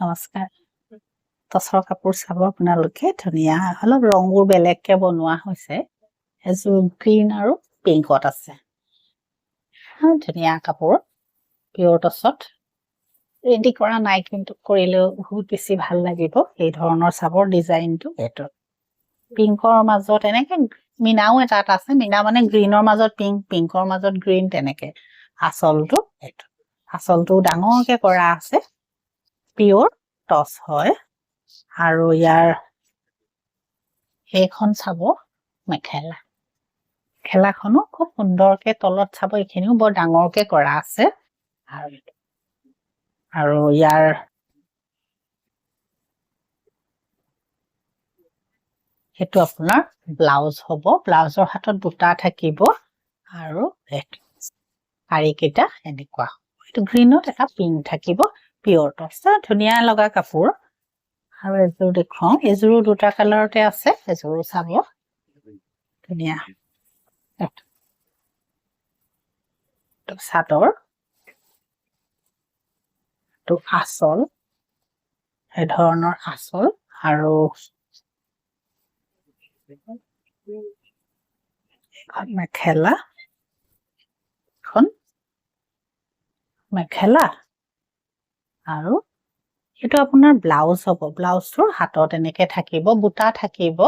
নমস্কাৰ টচৰ কাপোৰ চাব আপোনালোকে ধুনীয়া অলপ ৰংবোৰ বেলেগকে বনোৱা হৈছে এযোৰ গ্ৰীণ আৰু পিংকত আছে ধুনীয়া কাপোৰ পিয়ৰ টচত ৰেডি কৰা নাই কিন্তু কৰিলেও বহুত বেছি ভাল লাগিব এই ধৰণৰ চাবৰ ডিজাইনটো এইটো পিংকৰ মাজত এনেকে মিনাও এটা আছে মিনা মানে গ্ৰীণৰ মাজত পিংক পিংকৰ মাজত গ্ৰীণ তেনেকে আচলটো এইটো আচলটো ডাঙৰকে কৰা আছে পিয়ৰ টচ হয় আৰু ইয়াৰ এইখন চাব মেখেলা খেলাখনো খুব সুন্দৰকে তলত চাব এইখিনিও বৰ ডাঙৰকে কৰা আছে আৰু ইয়াৰ হেতু আপোনাৰ ব্লাউজ হ'ব ব্লাউজৰ হাতত বুটা থাকিব আৰু শাৰী কেইটা এনেকুৱা এইটো গ্ৰীণত এটা পিংক থাকিব পিয়ৰ টচ ধুনীয়া লগা কাপোৰ আৰু এযোৰ দেখুৱাও এযোৰো দুটা কালাৰতে আছে এযোৰো চাব ধুনীয়া চাদৰ তো আচল এই ধৰণৰ আচল আৰু মেখেলা আৰু এটা আপোনাৰ ব্লাউজ হ'ব ব্লাউজটোৰ হাতত এনেকে থাকিব বুটা থাকিব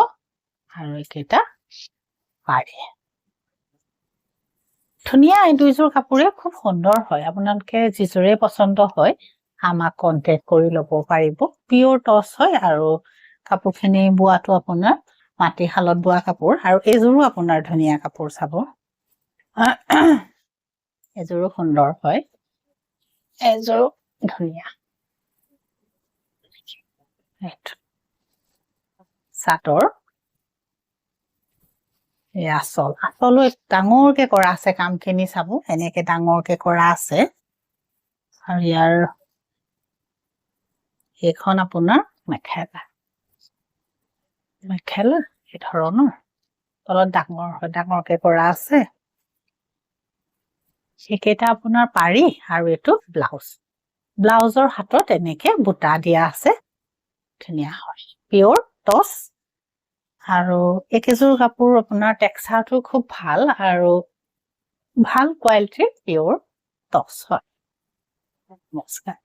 আৰু এটা পাৰি ধুনীয়া এই দুইযোৰ কাপোৰে খুব সুন্দৰ হয় আপোনালোকে যিযোৰে পছন্দ হয় আমাক কন্টাক্ট কৰি ল'ব পাৰিব পিয়ৰ টচ হয় আৰু কাপোৰখিনি বোৱাটো আপোনাৰ মাটিশালত বোৱা কাপোৰ আৰু এযোৰো আপোনাৰ ধুনীয়া কাপোৰ চাব এযোৰো সুন্দৰ হয় এযোৰো ধুনীয়া চাদৰ এই আচলো ডাঙৰকে কৰা আছে কামখিনি চাব এনেকে ডাঙৰকে কৰা আছে আৰু ইয়াৰ এইখন আপোনাৰ মেখেলা এই ধৰণৰ তলত ডাঙৰকে কৰা আছে সেইকেইটা আপোনাৰ পাৰি আৰু এইটো ব্লাউজৰ হাতত এনেকে বুটা দিয়া আছে ধুনীয়া হয় পিয়ৰ টচ আৰু একেযোৰ কাপোৰ আপোনাৰ টেক্সচাৰটো খুব ভাল আৰু ভাল কোৱালিটিৰ পিয়ৰ টচ হয় নমস্কাৰ